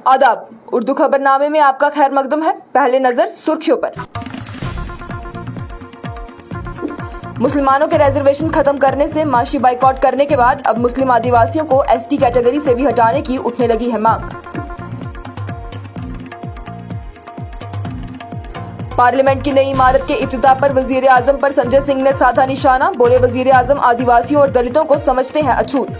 आदाब। उर्दू खबरनामे में आपका खैर मकदम है। पहले नजर सुर्खियों पर। मुसलमानों के रिजर्वेशन खत्म करने से माशी बाइकआउट करने के बाद अब मुस्लिम आदिवासियों को एसटी कैटेगरी से भी हटाने की उठने लगी है मांग। पार्लियामेंट की नई इमारत के इफ्तिताह पर वजीर आजम पर संजय सिंह ने साधा निशाना। बोले वजीर आजम आदिवासियों और दलितों को समझते हैं अछूत।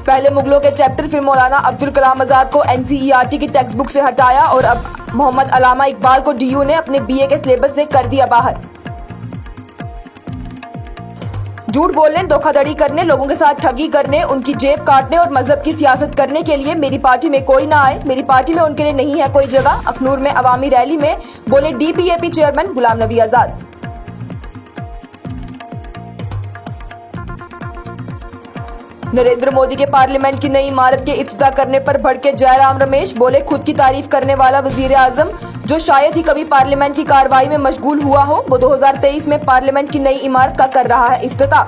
पहले मुगलों के चैप्टर फिर मौलाना अब्दुल कलाम आजाद को एनसीईआरटी की टेक्स्ट बुक से हटाया और अब मोहम्मद अलामा इकबाल को डीयू ने अपने बीए के सिलेबस से कर दिया बाहर। झूठ बोलने, धोखाधड़ी करने, लोगों के साथ ठगी करने, उनकी जेब काटने और मजहब की सियासत करने के लिए मेरी पार्टी में कोई ना आए। मेरी पार्टी में उनके लिए नहीं है कोई जगह। अखनूर में अवामी रैली में बोले डीपीएपी चेयरमैन गुलाम नबी आजाद। नरेंद्र मोदी के पार्लियामेंट की नई इमारत के इफ्तिताह करने पर भड़के जयराम रमेश। बोले खुद की तारीफ करने वाला वजीर आजम जो शायद ही कभी पार्लियामेंट की कार्रवाई में मशगूल हुआ हो, वो 2023 में पार्लियामेंट की नई इमारत का कर रहा है इफ्तिताह।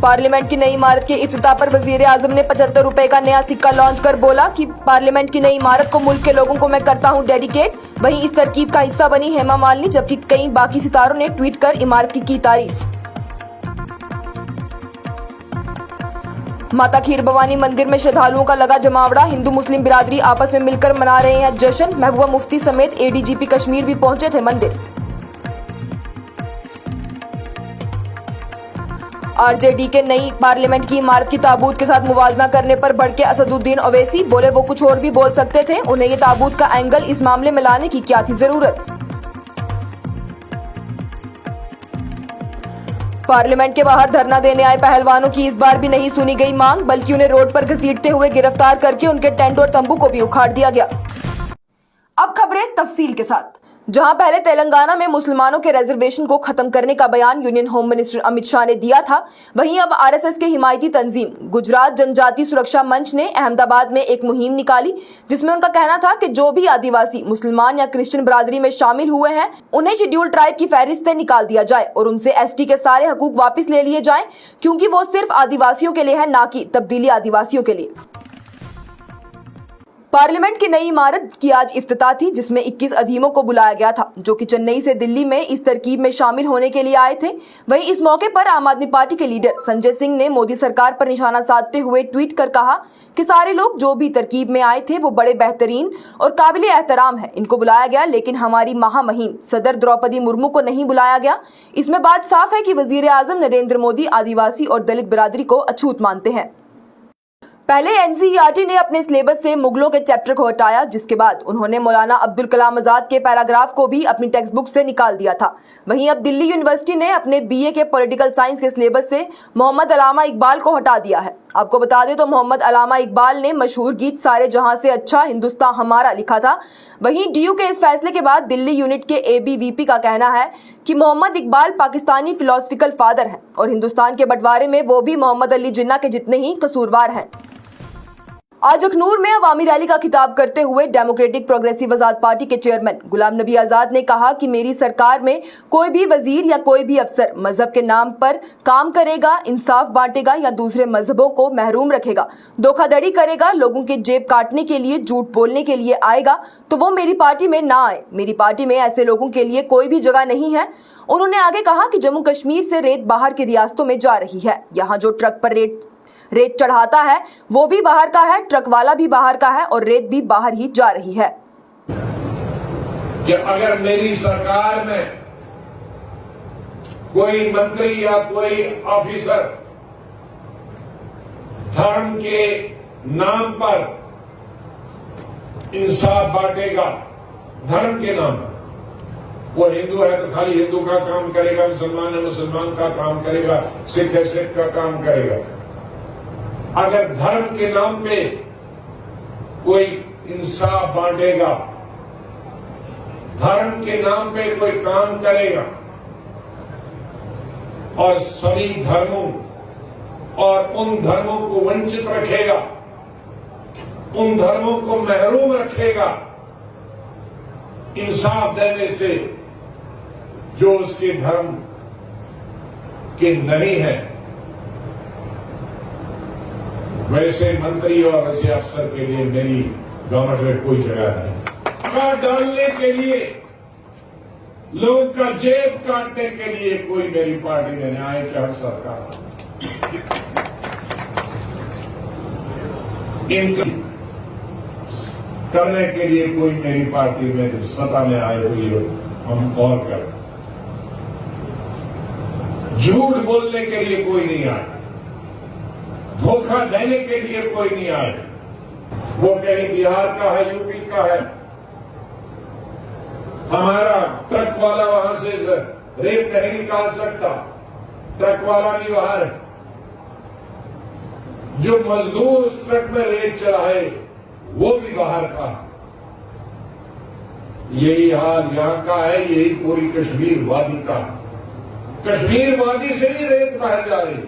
पार्लियामेंट की नई इमारत के इफ्तिताह पर वजीर आजम ने 75 रुपए का नया सिक्का लॉन्च कर बोला कि पार्लियामेंट की नई इमारत को मुल्क के लोगों को मैं करता हूं डेडिकेट। वहीं इस तरकीब का हिस्सा बनी हेमा मालिनी, जबकि कई बाकी सितारों ने ट्वीट कर इमारत की तारीफ। माता खीर भवानी मंदिर में श्रद्धालुओं का लगा जमावड़ा। हिंदू मुस्लिम बिरादरी आपस में मिलकर मना रहे हैं जश्न। महबूबा मुफ्ती समेत एडीजीपी कश्मीर भी पहुंचे थे मंदिर। आरजेडी के नई पार्लियामेंट की इमारत की ताबूत के साथ मुवाजना करने पर भड़के असदुद्दीन ओवैसी। बोले वो कुछ और भी बोल सकते थे, उन्हें ये ताबूत का एंगल इस मामले में लाने की क्या थी जरूरत। पार्लियामेंट के बाहर धरना देने आए पहलवानों की इस बार भी नहीं सुनी गई मांग, बल्कि उन्हें रोड पर घसीटते हुए गिरफ्तार करके उनके टेंट और तंबू को भी उखाड़ दिया गया। अब खबरें तफसील के साथ। जहां पहले तेलंगाना में मुसलमानों के रिजर्वेशन को खत्म करने का बयान union home minister Amit Shah ने दिया था, वहीं अब आरएसएस के हिमायती तंजीम गुजरात जनजाति सुरक्षा मंच ने अहमदाबाद में एक मुहिम निकाली, जिसमें उनका कहना था कि जो भी आदिवासी मुसलमान या क्रिश्चियन बिरादरी में शामिल हुए हैं उन्हें शेड्यूल ट्राइब की फहरिस्त से निकाल दिया जाए और उनसे एसटी के सारे हकूक वापस ले लिए जाएं, क्योंकि वो सिर्फ आदिवासियों के लिए है, ना कि तब्दीली आदिवासियों के लिए। पार्लियामेंट की नई इमारत की आज इफ्तिताह थी, जिसमें 21 अधीमों को बुलाया गया था, जो कि चेन्नई से दिल्ली में इस तरकीब में शामिल होने के लिए आए थे। वहीं इस मौके पर आम आदमी पार्टी के लीडर संजय सिंह ने मोदी सरकार पर निशाना साधते हुए ट्वीट कर कहा कि सारे लोग जो भी तरकीब में आए थे वो बड़े बेहतरीन और काबिल एहतराम है। इनको बुलाया गया, लेकिन हमारी महामहिम सदर द्रौपदी मुर्मू को नहीं बुलाया गया। इसमें बात साफ है कि वजीर आजम नरेंद्र मोदी आदिवासी और दलित बिरादरी को अछूत मानते हैं। पहले एनसीईआरटी ने अपने सिलेबस से मुगलों के चैप्टर को हटाया, जिसके बाद उन्होंने मौलाना अब्दुल कलाम आजाद के पैराग्राफ को भी अपनी टेक्स्ट बुक से निकाल दिया था। वहीं अब दिल्ली यूनिवर्सिटी ने अपने बीए के पॉलिटिकल साइंस के सिलेबस से मोहम्मद अलामा इकबाल को हटा दिया है। आपको बता दें तो मोहम्मद अलामा इकबाल ने मशहूर गीत सारे जहां से अच्छा हिंदुस्तान हमारा लिखा था। वहीं डीयू के इस फैसले के बाद दिल्ली यूनिट के एबीवीपी का कहना है कि मोहम्मद इकबाल पाकिस्तानी फिलोसफिकल फादर हैं और हिंदुस्तान के बंटवारे में वो भी मोहम्मद अली जिन्ना के जितने ही कसूरवार हैं। आज अखनूर में अवामी रैली का खिताब करते हुए डेमोक्रेटिक प्रोग्रेसिव आजाद पार्टी के चेयरमैन गुलाम नबी आजाद ने कहा कि मेरी सरकार में कोई भी वजीर या कोई भी अफसर मजहब के नाम पर काम करेगा, इंसाफ बांटेगा या दूसरे मजहबों को महरूम रखेगा, धोखाधड़ी करेगा, लोगों के जेब काटने के लिए, झूठ बोलने के लिए आएगा तो वो मेरी पार्टी में ना आए। मेरी पार्टी में ऐसे लोगों के लिए कोई भी जगह नहीं है। उन्होंने आगे कहा कि जम्मू कश्मीर से रेत बाहर की रियासतों में जा रही है। यहाँ जो ट्रक पर रेत चढ़ाता है वो भी बाहर का है, ट्रक वाला भी बाहर का है और रेत भी बाहर ही जा रही है। कि अगर मेरी सरकार में कोई मंत्री या कोई ऑफिसर धर्म के नाम पर इंसाफ बांटेगा, धर्म के नाम पर, वो हिंदू है तो खाली हिंदू का काम करेगा, मुसलमान है मुसलमान का काम करेगा, सिख है सिख का काम करेगा। अगर धर्म के नाम पे कोई इंसाफ बांटेगा, धर्म के नाम पे कोई काम करेगा और सभी धर्मों और उन धर्मों को वंचित रखेगा, उन धर्मों को महरूम रखेगा इंसाफ देने से, जो उसके धर्म कि नहीं है, वैसे मंत्री और वैसे अफसर के लिए मेरी गवर्नमेंट में कोई जगह नहीं। टका डालने के लिए, लोगों का जेब काटने के लिए कोई मेरी पार्टी में न्याय क्या सरकार इनका करने के लिए कोई मेरी पार्टी में जो सत्ता में आए हुई हो, हम और करें। झूठ बोलने के लिए कोई नहीं आए, धोखा देने के लिए कोई नहीं आए। वो कहीं बिहार का है, यूपी का है, हमारा ट्रक वाला वहां से रेत नहीं निकाल सकता, ट्रक वाला भी बाहर है। जो मजदूर उस ट्रक में रेत चलाए वो भी बाहर का। यही हाल यहां का है, यही पूरी कश्मीर वादी का। कश्मीर वादी से भी रेत बाहर जा रही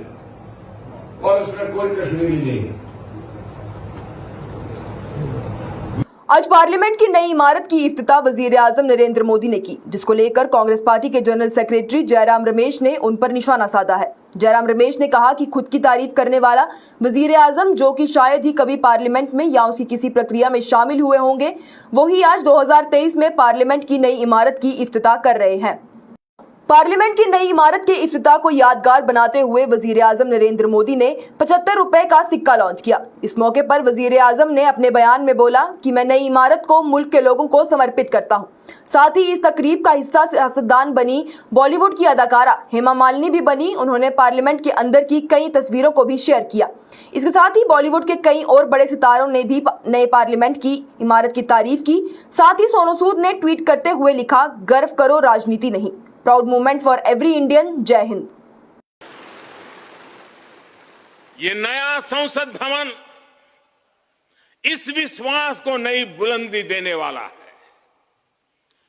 और उसमें कोई कश्मीरी नहीं। आज पार्लियामेंट की नई इमारत की इफ्तिताह वजीर आजम नरेंद्र मोदी ने की, जिसको लेकर कांग्रेस पार्टी के जनरल सेक्रेटरी जयराम रमेश ने उन पर निशाना साधा है। जयराम रमेश ने कहा कि खुद की तारीफ करने वाला वजीर आजम, जो कि शायद ही कभी पार्लियामेंट में या उसकी किसी प्रक्रिया में शामिल हुए होंगे, वही आज 2023 में पार्लियामेंट की नई इमारत की इफ्तिताह कर रहे हैं। पार्लियामेंट की नई इमारत के इफ्तिताह को यादगार बनाते हुए वजीर आजम नरेंद्र मोदी ने 75 रुपए का सिक्का लॉन्च किया। इस मौके पर वजीर आजम ने अपने बयान में बोला कि मैं नई इमारत को मुल्क के लोगों को समर्पित करता हूं। साथ ही इस तकरीब का हिस्सा सियासतदान बनी बॉलीवुड की अदाकारा हेमा मालिनी भी बनी। उन्होंने पार्लियामेंट के अंदर की कई तस्वीरों को भी शेयर किया। इसके साथ ही बॉलीवुड के कई और बड़े सितारों ने भी नए पार्लियामेंट की इमारत की तारीफ की। साथ ही सोनू सूद ने ट्वीट करते हुए लिखा, गर्व करो राजनीति नहीं, proud movement for every Indian. जय हिंद। ये नया संसद भवन इस विश्वास को नई बुलंदी देने वाला है।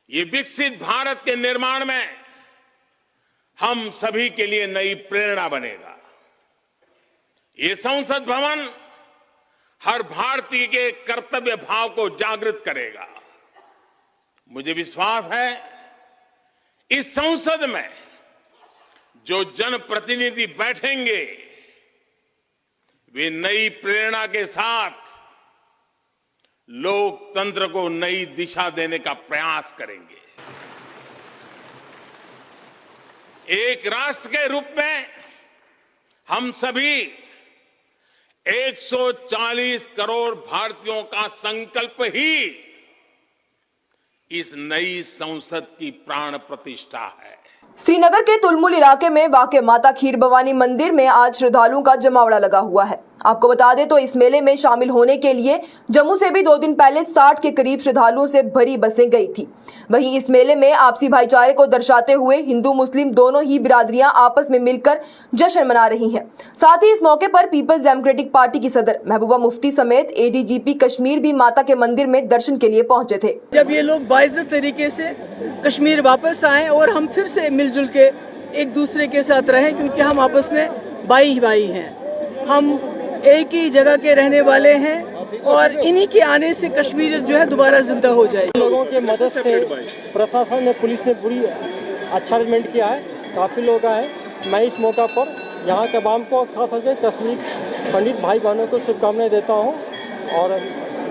ये विकसित भारत के निर्माण में हम सभी के लिए नई प्रेरणा बनेगा। ये संसद भवन हर भारतीय के कर्तव्य भाव को जागृत करेगा। मुझे विश्वास है इस संसद में जो जनप्रतिनिधि बैठेंगे वे नई प्रेरणा के साथ लोकतंत्र को नई दिशा देने का प्रयास करेंगे। एक राष्ट्र के रूप में हम सभी 140 करोड़ भारतीयों का संकल्प ही इस नई संसद की प्राण प्रतिष्ठा है। श्रीनगर के तुलमुल इलाके में वाक़ माता खीर भवानी मंदिर में आज श्रद्धालुओं का जमावड़ा लगा हुआ है। आपको बता दें तो इस मेले में शामिल होने के लिए जम्मू से भी 2 दिन पहले 60 के करीब श्रद्धालुओं से भरी बसें गई थी। वहीं इस मेले में आपसी भाईचारे को दर्शाते हुए हिंदू मुस्लिम दोनों ही बिरादरियां आपस में मिलकर जश्न मना रही हैं। साथ ही इस मौके पर पीपल्स डेमोक्रेटिक पार्टी की सदर महबूबा मुफ्ती समेत एडीजीपी कश्मीर भी माता के मंदिर में दर्शन के लिए पहुंचे थे। जब ये लोग बाइज्जत तरीके से कश्मीर वापस आए और हम फिर से मिलजुल के एक दूसरे के साथ रहें, क्योंकि हम आपस में भाई भाई हैं, हम एक ही जगह के रहने वाले हैं और इन्हीं के आने से कश्मीर जो है दोबारा जिंदा हो जाएगी। लोगों के मदद से प्रशासन ने, पुलिस ने पूरी अच्छा अरेंजमेंट किया है, काफ़ी लोग आए। मैं इस मौका पर यहाँ के आवाम को, खास करके कश्मीर पंडित भाई बहनों को शुभकामनाएं देता हूँ और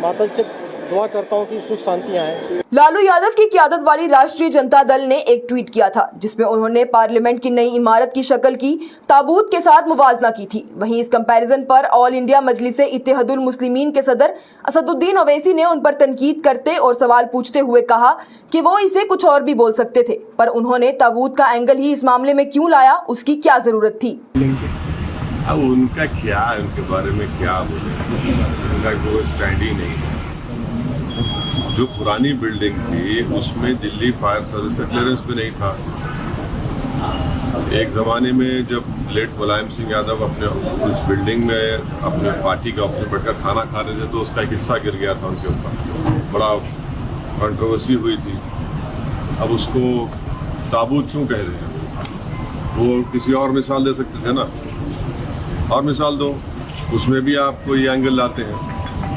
माता से दुआ करता हूँ कि सुख शांति आए। लालू यादव की क़यादत वाली राष्ट्रीय जनता दल ने एक ट्वीट किया था, जिसमें उन्होंने पार्लियामेंट की नई इमारत की शक्ल की ताबूत के साथ मुवाजना की थी। वहीं इस कंपैरिजन पर ऑल इंडिया मजलिस इत्तेहादुल मुस्लिमीन के सदर असदुद्दीन ओवैसी ने उन पर तनकीद करते और सवाल पूछते हुए कहा कि वो इसे कुछ और भी बोल सकते थे, पर उन्होंने ताबूत का एंगल ही इस मामले में क्यों लाया, उसकी क्या जरूरत थी। अब उनका क्या, उनके बारे में क्या बोले, उनका कोई स्टैंड ही नहीं है। जो पुरानी बिल्डिंग थी उसमें दिल्ली फायर सर्विस का क्लियरेंस भी नहीं था। एक ज़माने में जब लेट मुलायम सिंह यादव अपने उस बिल्डिंग में अपने पार्टी के ऑफिस में बैठकर खाना खा रहे थे तो उसका एक हिस्सा गिर गया था उनके ऊपर, बड़ा कंट्रोवर्सी हुई थी। अब उसको ताबूत क्यों कह रहे हैं? वो किसी और मिसाल दे सकते थे ना, और मिसाल दो, उसमें भी आप कोई एंगल लाते हैं।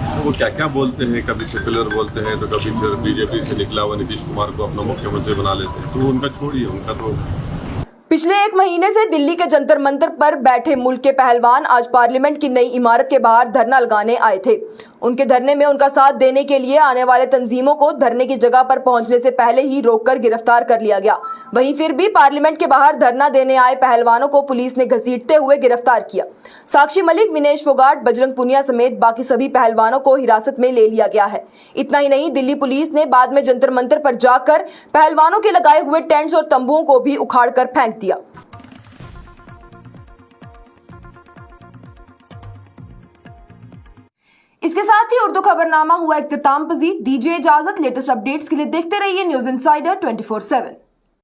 तो वो क्या क्या बोलते हैं, कभी सेकुलर बोलते हैं तो कभी फिर बीजेपी से निकला हुआ नीतीश कुमार को अपना मुख्यमंत्री बना लेते हैं, तो उनका छोड़िए, उनका तो पिछले एक महीने से दिल्ली के जंतर मंतर पर बैठे मुल्क के पहलवान आज पार्लियामेंट की नई इमारत के बाहर धरना लगाने आए थे। उनके धरने में उनका साथ देने के लिए आने वाले तंजीमों को धरने की जगह पर पहुंचने से पहले ही रोककर गिरफ्तार कर लिया गया। वहीं फिर भी पार्लियामेंट के बाहर धरना देने आए पहलवानों को पुलिस ने घसीटते हुए गिरफ्तार किया। साक्षी मलिक, विनेश फोगाट, बजरंग पुनिया समेत बाकी सभी पहलवानों को हिरासत में ले लिया गया है। इतना ही नहीं, दिल्ली पुलिस ने बाद में जंतर मंतर पर जाकर पहलवानों के लगाए हुए टेंट्स और तंबुओं को भी उखाड़कर फेंक दिया। इसके साथ ही उर्दू खबरनामा हुआ इख्तिताम पजीर। दीजिए इजाजत। लेटेस्ट अपडेट्स के लिए देखते रहिए न्यूज़ इंसाइडर 24/7।